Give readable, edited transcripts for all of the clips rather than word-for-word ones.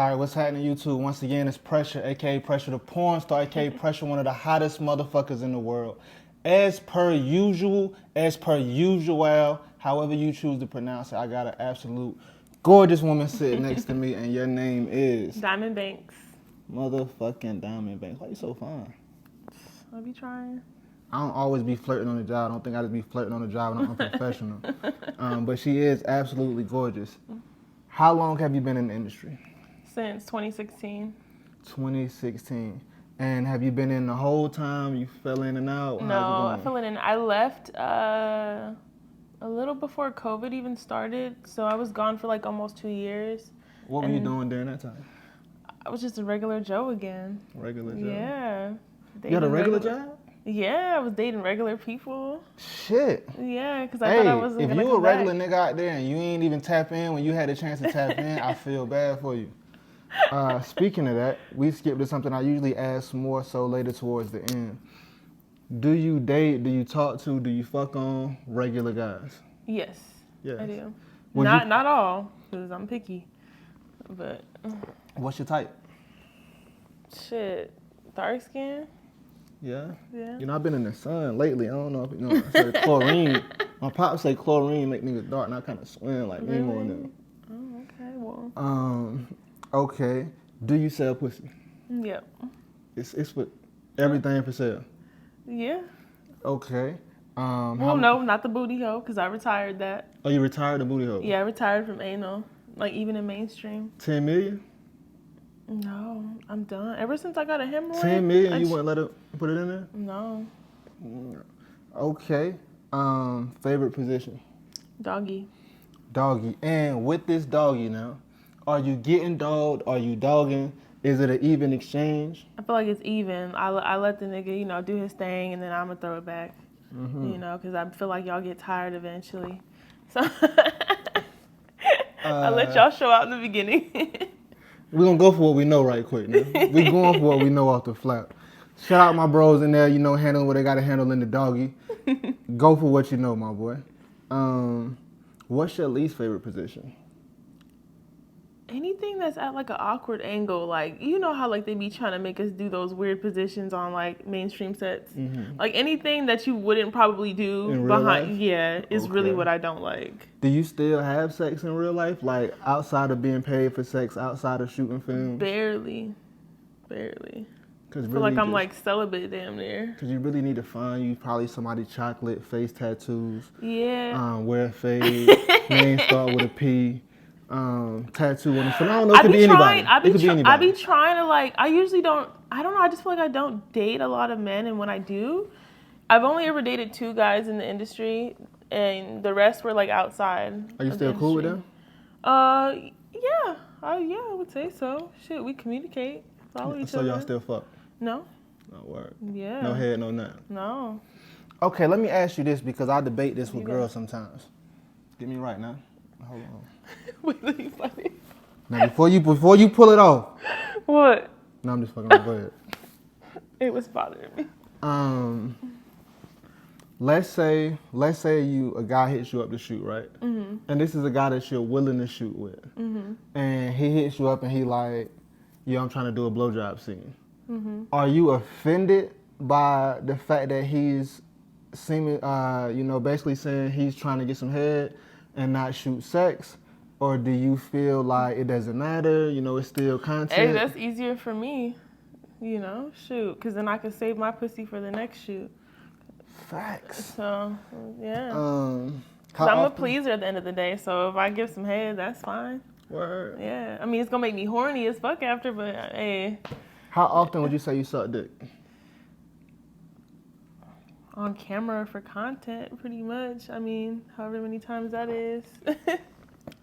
All right, what's happening, YouTube? Once again, it's Pressure, aka Pressure the porn star, aka Pressure, one of the hottest motherfuckers in the world. As per usual, however you choose to pronounce it, I got an absolute gorgeous woman sitting next to me, and your name is Diamond Banks. Motherfucking Diamond Banks. Why you so fine? I'll be trying. I don't always be flirting on the job. I don't think I just be flirting on the job and I'm unprofessional. But she is absolutely gorgeous. How long have you been in the industry? Since 2016. 2016. And have you been in the whole time? You fell in and out? No, I fell in. I left a little before COVID even started, so I was gone for like almost 2 years. What were you doing during that time? I was just a regular Joe again. Regular Joe? Yeah. You had a regular job? Yeah, I was dating regular people. Shit. Yeah, because I thought I wasn't if gonna you come a regular back. nigga out there and you ain't even tap in when you had a chance to tap in, I feel bad for you. Speaking of that, we skipped to something I usually ask more so later towards the end. Do you date, do you talk to, do you fuck on regular guys? Yes, Yes. I do. Would Not all, because I'm picky. But What's your type? shit, dark skin. Yeah? Yeah. You know, I've been in the sun lately. I don't know if you know. I said chlorine. My pops say chlorine make niggas dark, and I kind of swim like me more than. Oh, okay, well. Okay. Do you sell pussy? Yep. It's for everything for sale. Yeah. Okay. Well, no, not the booty hole, because I retired that. Oh, you retired the booty hole? Yeah, I retired from anal, like even in mainstream. 10 million? No, I'm done. Ever since I got a hemorrhoid. 10 million? You wouldn't let her put it in there? No. Okay. Favorite position? Doggy. Doggy. And with this doggy now, are you getting dogged? Are you dogging? Is it an even exchange? I feel like it's even. I let the nigga, do his thing, and then I'm gonna throw it back. Because I feel like y'all get tired eventually. So I let y'all show out in the beginning. We're going to go for what we know right quick now. We're going for what we know off the flap. Shout out my bros in there, handling what they got to handle in the doggy. Go for what you know, my boy. What's your least favorite position? Anything that's at like an awkward angle, like how like they be trying to make us do those weird positions on like mainstream sets. Like anything that you wouldn't probably do in real life? Is really what I don't like. Do you still have sex in real life, like outside of being paid for sex, outside of shooting films? Barely. I Cause feel like I'm like celibate damn near. Because you really need to find you probably somebody chocolate, face tattoos. Yeah. Wear a fade, name start with a P. Tattoo on the front. I don't know. It could be anybody. I be trying to like. I usually don't. I don't know. I just feel like I don't date a lot of men, and when I do, I've only ever dated 2 guys in the industry, and the rest were like outside. Are you still cool with them? Yeah. I would say so. Shit, we communicate, follow each So other. y'all still fuck? No. No word. Yeah. No head, no nothing. No. Okay, let me ask you this because I debate this with girls sometimes. Get me right now. Hold on. Wait, let me funny. Now before you pull it off. What? No, I'm just fucking with. Go ahead. It was bothering me. Let's say a guy hits you up to shoot, right? And this is a guy that you're willing to shoot with. And he hits you up and he like, I'm trying to do a blowjob scene. Are you offended by the fact that he's seeming, basically saying he's trying to get some head and not shoot sex? Or do you feel like it doesn't matter, it's still content? Hey, that's easier for me, shoot, because then I can save my pussy for the next shoot. Facts. So, yeah. Because I'm a pleaser at the end of the day, so if I give some head, that's fine. Word. Yeah. I mean, it's going to make me horny as fuck after, but hey. How often would you say you suck dick? On camera for content, pretty much. I mean, however many times that is.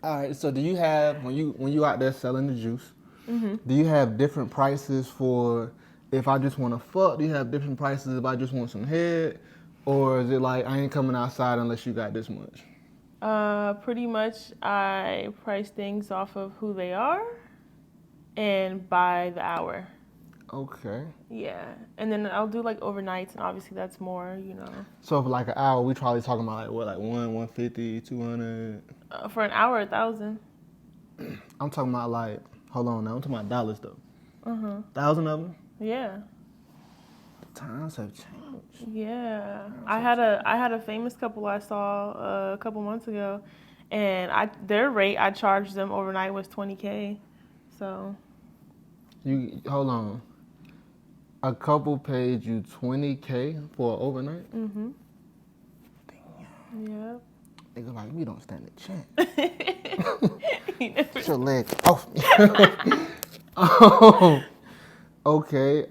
All right. So, do you have when you out there selling the juice? Do you have different prices for if I just want to fuck? Do you have different prices if I just want some head, or is it like I ain't coming outside unless you got this much? Pretty much, I price things off of who they are, and by the hour. Okay. Yeah, and then I'll do like overnights, and obviously that's more, So for like an hour, we probably talking about like what, like 150, 200? For an hour, 1,000. I'm talking about like Hold on now, I'm talking about dollars though. 1,000 of them? Yeah. Times have changed. Yeah. I had a famous couple I saw a couple months ago, and their rate I charged them overnight was $20K. So. You hold on. A couple paid you $20K for overnight? Mm-hmm. Damn. Yep. Nigga like me don't stand a chance. Put your leg off me. Oh, okay.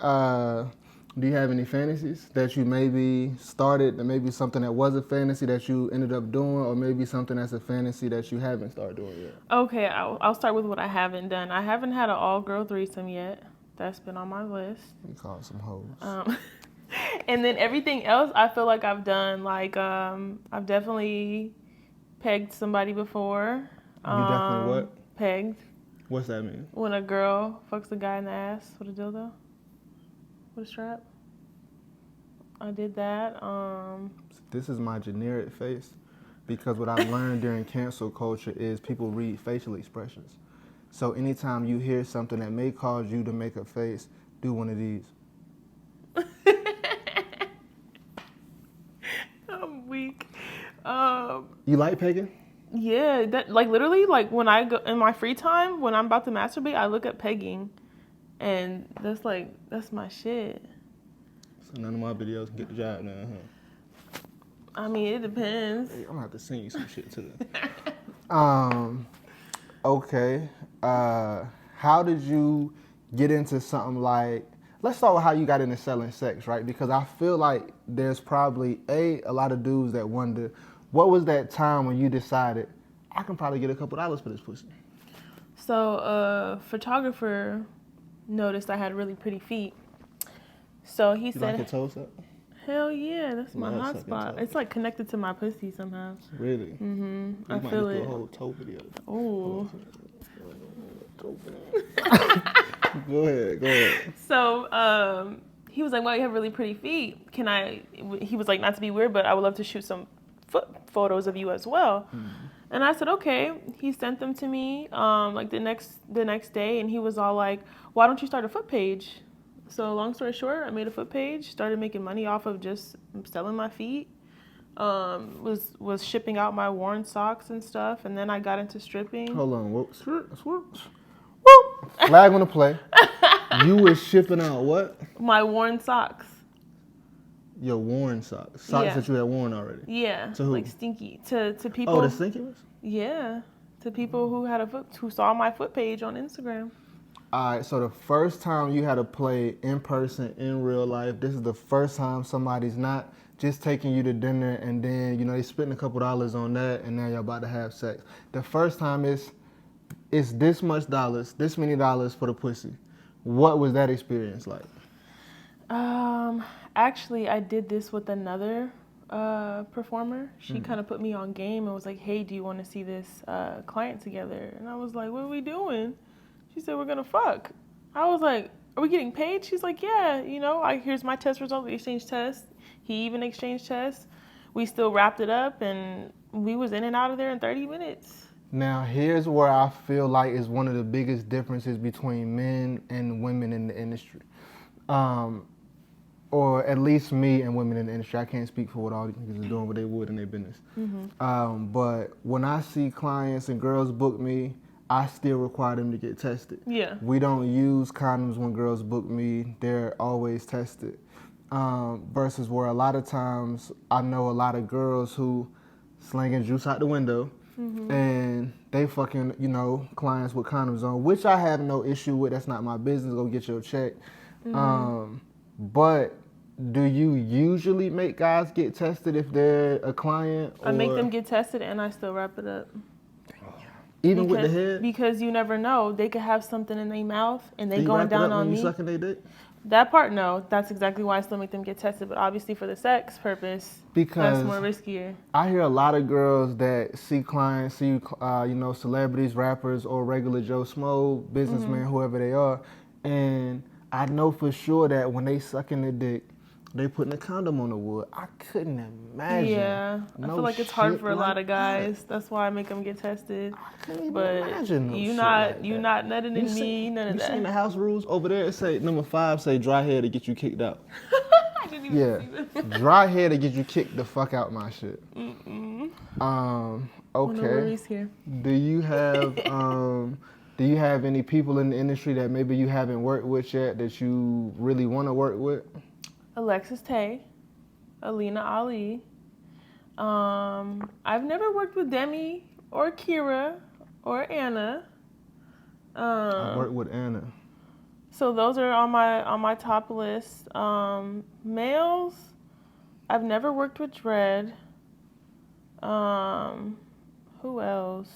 Do you have any fantasies that you maybe started, or maybe something that was a fantasy that you ended up doing, or maybe something that's a fantasy that you haven't started doing yet? Okay, I'll start with what I haven't done. I haven't had an all-girl threesome yet. That's been on my list. We call it some hoes. And then everything else I feel like I've done. Like, I've definitely pegged somebody before. You definitely what? Pegged. What's that mean? When a girl fucks a guy in the ass with a dildo. With a strap. I did that. This is my generic face, because what I've learned during cancel culture is people read facial expressions. So anytime you hear something that may cause you to make a face, do one of these. I'm weak. You like pegging? Yeah, that like literally like when I go in my free time when I'm about to masturbate, I look at pegging, and that's my shit. So none of my videos can get the job now, huh? I mean, it depends. Hey, I'm gonna have to send you some shit to Okay. How did you get into something like? Let's start with how you got into selling sex, right? Because I feel like there's probably a lot of dudes that wonder, what was that time when you decided I can probably get a couple dollars for this pussy? So a photographer noticed I had really pretty feet. So he said, like your toes up? Hell yeah, that's my Love hot sucking spot. toes. It's like connected to my pussy somehow. Really? Mm-hmm. I might feel just do it. a whole toe video. Ooh. Go ahead. So he was like, well, you have really pretty feet. He was like, not to be weird, but I would love to shoot some foot photos of you as well. And I said, okay. He sent them to me like the next day, and he was all like, why don't you start a foot page? So long story short, I made a foot page, started making money off of just selling my feet. Was shipping out my worn socks and stuff, and then I got into stripping. Hold on. Whoop. Flag on the play. You was shipping out what? My worn socks. Your worn socks. Socks that you had worn already. Yeah. To who? Like stinky. To people. Oh, the stinky ones? Yeah. To people who saw my foot page on Instagram. All right, so the first time you had to play in person, in real life, this is the first time somebody's not just taking you to dinner and then, they spending a couple dollars on that and now you're about to have sex. The first time it's this much dollars, this many dollars for the pussy. What was that experience like? Actually, I did this with another performer. She kind of put me on game and was like, hey, do you want to see this client together? And I was like, what are we doing? She said, we're going to fuck. I was like, are we getting paid? She's like, yeah, here's my test result. We exchanged tests. He even exchanged tests. We still wrapped it up, and we was in and out of there in 30 minutes. Now, here's where I feel like is one of the biggest differences between men and women in the industry. Or at least me and women in the industry. I can't speak for what all these niggas are doing, what they would in their business. But when I see clients and girls book me, I still require them to get tested. Yeah. We don't use condoms when girls book me. They're always tested. Versus where a lot of times I know a lot of girls who slinging juice out the window and they fucking, clients with condoms on, which I have no issue with. That's not my business. Go get your check. But do you usually make guys get tested if they're a client? I make them get tested and I still wrap it up. Even with the head? Because you never know. They could have something in their mouth and they going down on me. You sucking their dick? That part, no. That's exactly why I still make them get tested. But obviously for the sex purpose, that's more riskier. I hear a lot of girls that see clients, celebrities, rappers, or regular Joe Smo, businessmen, whoever they are. And I know for sure that when they sucking their dick, they putting a condom on the wood. I couldn't imagine. Yeah, I feel like it's hard for a lot of guys. That. That's why I make them get tested. I couldn't even But imagine no you shit not like you that. not nutting in me, none of You seen that. the house rules over there? It say number 5 say dry hair to get you kicked out. I didn't even see that. Dry hair to get you kicked the fuck out my shit. Okay. No worries here. Do you have any people in the industry that maybe you haven't worked with yet that you really want to work with? Alexis Tay, Alina Ali. I've never worked with Demi or Kira or Anna. I worked with Anna. So those are on my top list. Males, I've never worked with Dread. Who else?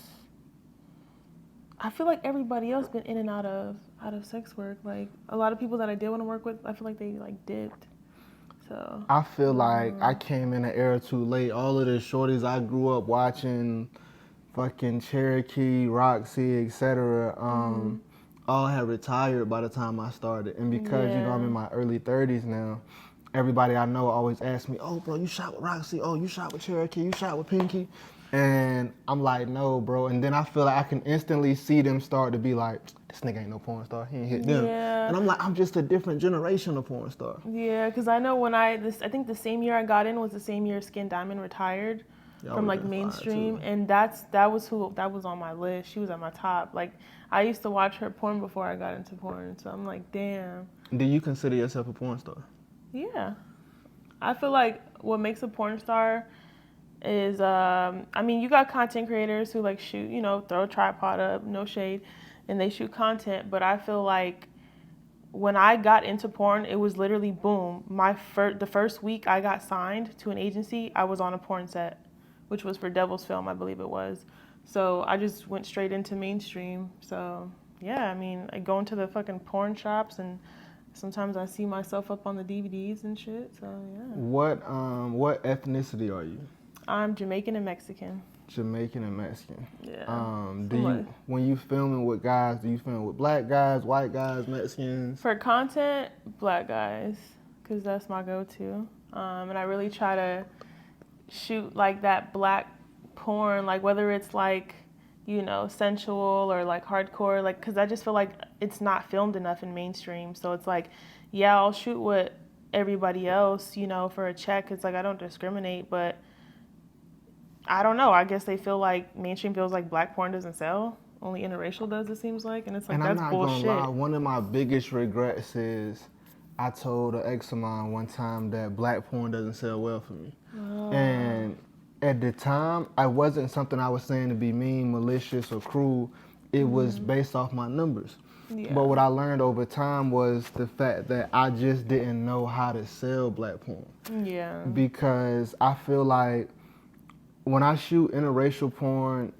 I feel like everybody else been in and out of sex work. Like a lot of people that I did want to work with, I feel like they like dipped. So I feel like I came in an era too late. All of the shorties I grew up watching, fucking Cherokee, Roxy, etc. All had retired by the time I started, and because you know I'm in my early 30s now, everybody I know always asks me, "Oh, bro, you shot with Roxy? Oh, you shot with Cherokee? You shot with Pinky?" And I'm like, "No, bro." And then I feel like I can instantly see them start to be like, "This nigga ain't no porn star. He ain't hit them." Yeah. And I'm like, I'm just a different generation of porn star. Yeah, because I know when I think the same year I got in was the same year Skin Diamond retired from like mainstream, and that was on my list. She was at my top. Like I used to watch her porn before I got into porn, so I'm like, damn. Do you consider yourself a porn star? Yeah, I feel like what makes a porn star is I mean, you got content creators who like shoot, you know, throw a tripod up, no shade, and they shoot content, but I feel like when I got into porn, it was literally boom. The first week I got signed to an agency, I was on a porn set, which was for Devil's Film, I believe it was. So I just went straight into mainstream. So yeah, I mean, I go into the fucking porn shops and sometimes I see myself up on the DVDs and shit. So yeah. What ethnicity are you? I'm Jamaican and Mexican. Jamaican and Mexican. Yeah. When you filming with guys, do you film with black guys, white guys, Mexicans? For content, black guys, because that's my go-to. And I really try to shoot like that black porn, like whether it's like, you know, sensual or like hardcore, like, because I just feel like it's not filmed enough in mainstream. So it's like, yeah, I'll shoot with everybody else, you know, for a check. It's like I don't discriminate, but I don't know. I guess they feel like mainstream feels like black porn doesn't sell. Only interracial does, it seems like. And it's like, that's bullshit. And I'm not gonna lie, one of my biggest regrets is I told an ex of mine one time that black porn doesn't sell well for me. Oh. And at the time, it wasn't something I was saying to be mean, malicious, or cruel. It was based off my numbers. Yeah. But what I learned over time was the fact that I just didn't know how to sell black porn. Yeah. Because I feel like when I shoot interracial porn,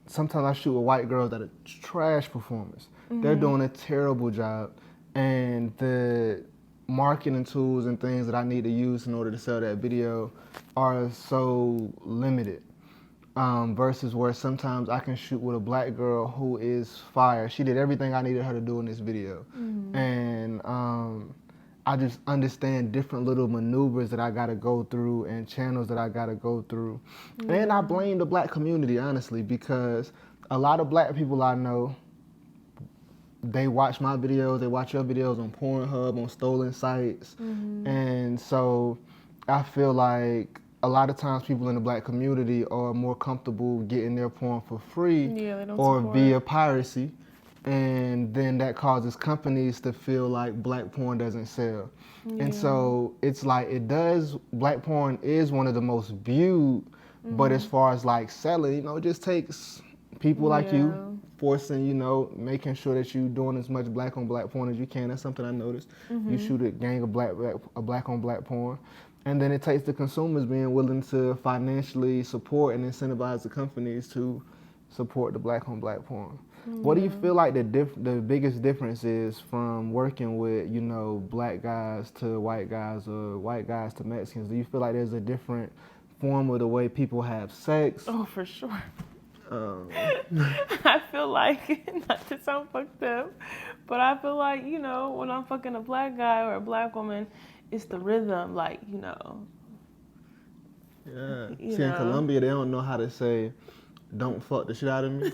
sometimes I shoot with white girls that are trash performers. They're doing a terrible job, and the marketing tools and things that I need to use in order to sell that video are so limited. Versus where sometimes I can shoot with a black girl who is fire. She did everything I needed her to do in this video, and I just understand different little maneuvers that I gotta go through and channels that I gotta go through. And I blame the black community, honestly, because a lot of black people I know, they watch my videos, they watch your videos on Pornhub, on stolen sites. And so I feel like a lot of times people in the black community are more comfortable getting their porn for free or via piracy. And then that causes companies to feel like black porn doesn't sell. And so it's like black porn is one of the most viewed, but as far as like selling, you know, it just takes people like you forcing, you know, making sure that you're doing as much black on black porn as you can. That's something I noticed. You shoot a gang of black on black porn. And then it takes the consumers being willing to financially support and incentivize the companies to support the black on black porn. What do you feel like the biggest difference is from working with, you know, black guys to white guys or white guys to Mexicans? Do you feel like there's a different form of the way people have sex? Oh, for sure. I feel like, not to sound fucked up, but I feel like, you know, when I'm fucking a black guy or a black woman, it's the rhythm, like, you know. Yeah. You See, in know. Colombia, they don't know how to say, "Don't fuck the shit out of me,"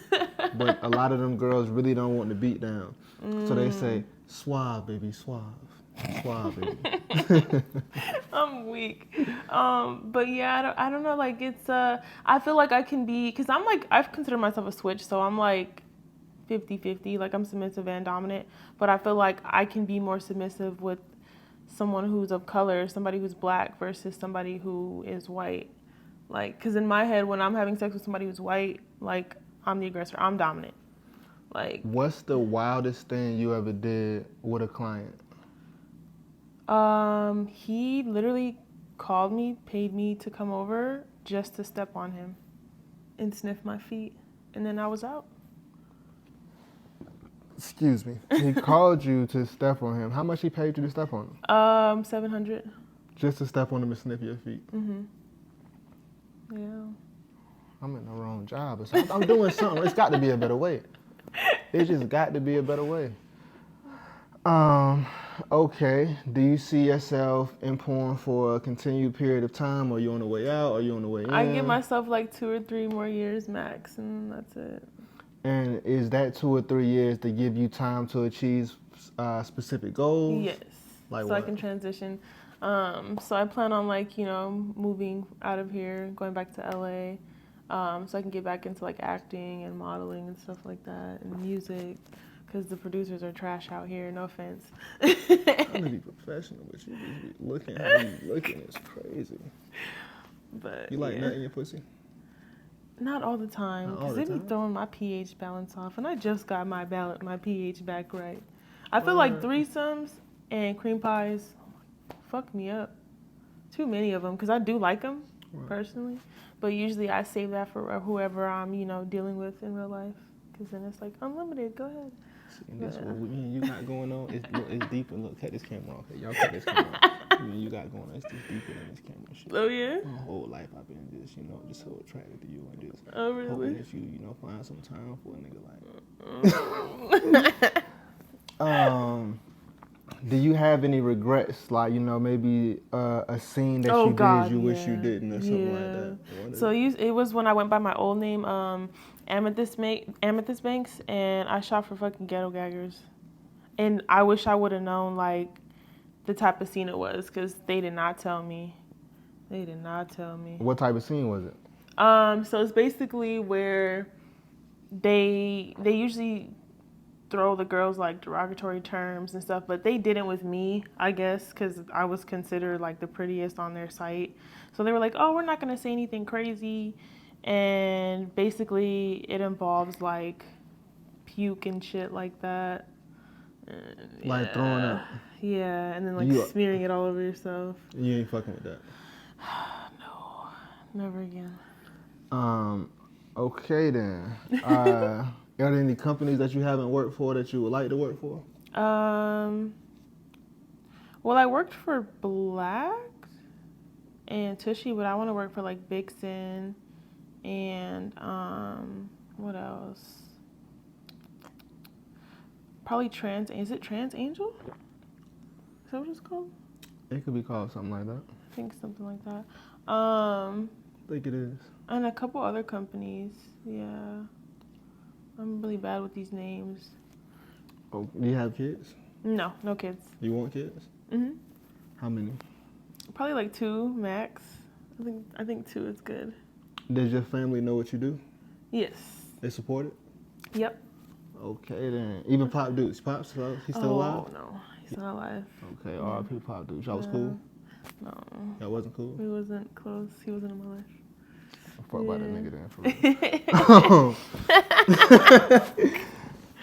but a lot of them girls really don't want the beat down, so they say, "Suave, baby, suave, suave, baby." I'm weak. But yeah, I don't know. Like it's I feel like I can be, cause I'm like, I've considered myself a switch, so I'm like 50-50. Like I'm submissive and dominant, but I feel like I can be more submissive with someone who's of color, somebody who's black versus somebody who is white. Like, cause in my head, when I'm having sex with somebody who's white, like I'm the aggressor, I'm dominant. Like, What's the wildest thing you ever did with a client? he literally called me, paid me to come over just to step on him and sniff my feet, and then I was out. Excuse me. He called you to step on him. How much he paid you to step on him? 700. Just to step on him and sniff your feet. Yeah. I'm in the wrong job or something. I'm doing something. It's got to be a better way. It just got to be a better way. Okay. Do you see yourself in porn for a continued period of time? Are you on the way out? Are you on the way in? I give myself like 2 or 3 more years max, and that's it. And is that 2 or 3 years to give you time to achieve specific goals? Yes. Like so what? I can transition. So I plan on like, you know, moving out of here, going back to LA, so I can get back into like acting and modeling and stuff like that, and music, because the producers are trash out here. No offense. I'm gonna be professional, but you be looking how you looking is crazy. But You like yeah. nutting your pussy? Not all the time, Not all because the they be time? throwing my pH balance off, and I just got my pH back right. I feel like threesomes and cream pies fuck me up. Too many of them, because I do like them personally, but usually I save that for whoever I'm, you know, dealing with in real life, because then it's like unlimited. Go ahead. See, and that's what me and you got going on. It's deeper. Look, cut this camera off. Okay, y'all cut this camera off. Me and you got going on. It's just deeper than this camera shit. Oh yeah. My whole life I've been just, you know, just so attracted to you and just Oh really? hoping that you know, find some time for a nigga like. Do you have any regrets? Like, you know, maybe a scene that you did you wish you didn't or something like that? So it was when I went by my old name, Amethyst Banks, and I shot for fucking Ghetto Gaggers. And I wish I would have known, like, the type of scene it was, because they did not tell me. They did not tell me. What type of scene was it? So it's basically where they usually throw the girls like derogatory terms and stuff, but they didn't with me, I guess, because I was considered like the prettiest on their site. So they were like, oh, we're not going to say anything crazy. And basically it involves like puke and shit like that. Like throwing up? Yeah, and then like smearing it all over yourself. You ain't fucking with that? No, never again. Okay then. Are there any companies that you haven't worked for that you would like to work for? Well, I worked for Black and Tushy, but I want to work for like Vixen and what else? Probably Is it Trans Angel? Is that what it's called? It could be called something like that. I think something like that. I think it is. And a couple other companies. Yeah. I'm really bad with these names. Oh, do you have kids? No kids. You want kids? Mhm. How many? Probably like 2 max. I think 2 is good. Does your family know what you do? Yes. They support it? Yep. Okay then. Even Pop Dukes. Pop's he's still alive? Oh no, he's not alive. Okay, R.I.P. Pop Dukes. Y'all was cool? No. Y'all wasn't cool? We wasn't close. He wasn't in my life. Fuck about that nigga then, for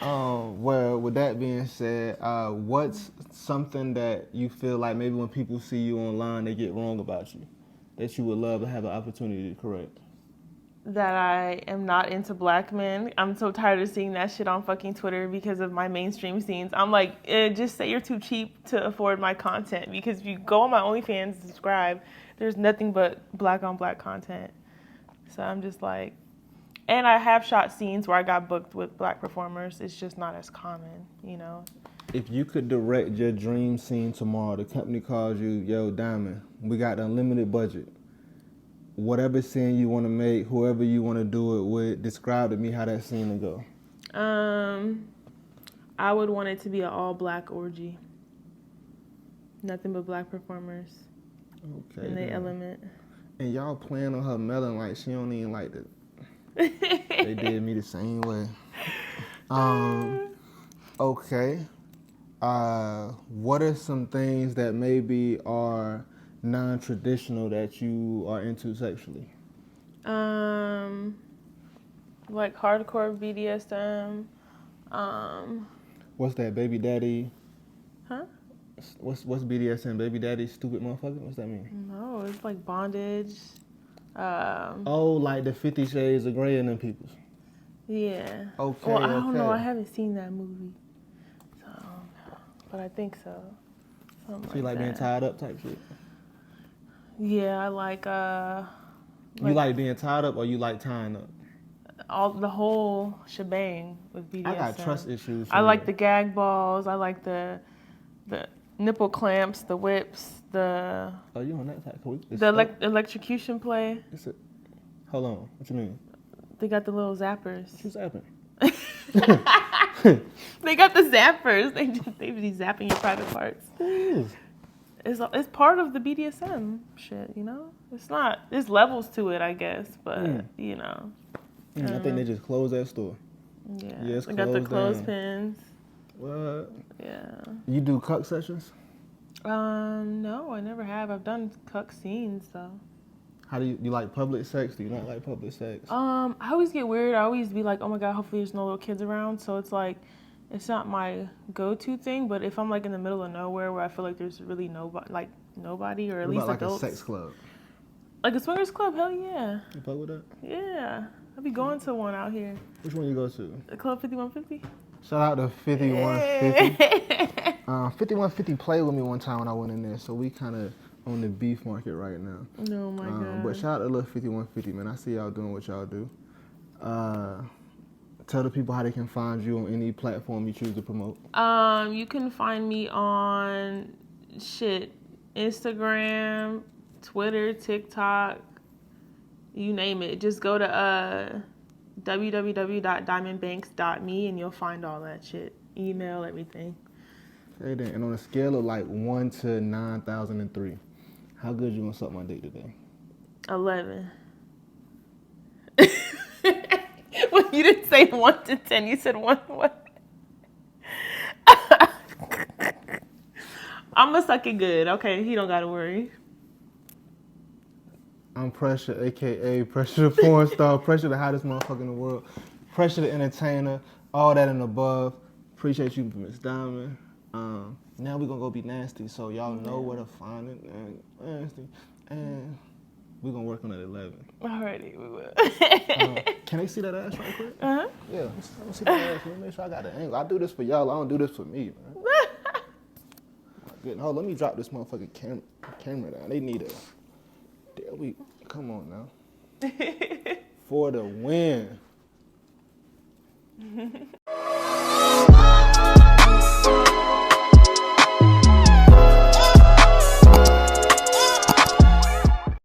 real. Well, with that being said, what's something that you feel like maybe when people see you online, they get wrong about you, that you would love to have an opportunity to correct? That I am not into black men. I'm so tired of seeing that shit on fucking Twitter because of my mainstream scenes. I'm like, just say you're too cheap to afford my content, because if you go on my OnlyFans and subscribe, there's nothing but black on black content. So I'm just like, and I have shot scenes where I got booked with black performers. It's just not as common, you know? If you could direct your dream scene tomorrow, the company calls you, yo, Diamond, we got unlimited budget. Whatever scene you want to make, whoever you want to do it with, describe to me how that scene will go. I would want it to be an all-black orgy. Nothing but black performers. Okay. In the element. And y'all playing on her melon like she don't even like it. They did me the same way. Okay. What are some things that maybe are non-traditional that you are into sexually? Like hardcore BDSM. What's that, baby daddy? Huh? What's BDSM? Baby daddy, stupid motherfucker? What's that mean? No, it's like bondage. Like the 50 Shades of Grey and them peoples. Yeah. Okay. Well, I don't know. I haven't seen that movie. So, but I think so. Something So you like being tied up type shit? Yeah, I like. You like being tied up or you like tying up? The whole shebang with BDSM. I got trust issues. I like the gag balls. I like the nipple clamps, the whips, the. Oh, you on that type? Electrocution play. Hold on. What you mean? They got the little zappers. What's zapping? They got the zappers. They be zapping your private parts. It's part of the BDSM shit, you know? It's not. There's levels to it, I guess, but you know. I think they just closed that store. Yeah. Yes, they got the clothespins. What? Yeah. You do cuck sessions? No, I never have. I've done cuck scenes though. How do you like public sex? Do you not like public sex? I always get weird. I always be like, oh my God, hopefully there's no little kids around. So it's like, it's not my go-to thing. But if I'm like in the middle of nowhere where I feel like there's really nobody, or at least like adults. A sex club? Like a swingers club? Hell yeah. You fuck with that? Yeah. I'll be going to one out here. Which one you go to? The Club 5150. Shout out to 5150. 5150 played with me one time when I went in there, so we kind of on the beef market right now. Oh my God. But shout out to little 5150, man. I see y'all doing what y'all do. Tell the people how they can find you on any platform you choose to promote. You can find me on Instagram, Twitter, TikTok, you name it. Just go to www.diamondbanks.me and you'll find all that shit. Email, everything. Okay, then. And on a scale of like 1 to 9,003, how good you gonna suck my dick today? 11. Well, you didn't say 1 to 10. You said 1 to what? I'm gonna suck it good. Okay, he don't gotta worry. I'm Pressure, a.k.a. Pressure the porn star, Pressure the hottest motherfucker in the world, Pressure the entertainer, all that and above. Appreciate you, Miss Diamond. Now we're going to go be nasty, so y'all know where to find it. And nasty. And we're going to work on it at 11. Alrighty, we will. Can they see that ass right quick? Uh-huh. Yeah, let me see that ass. Let me make sure I got the angle. I do this for y'all. I don't do this for me, man. Good. Hold, let me drop this motherfucking camera down. They need a... Come on now. For the win.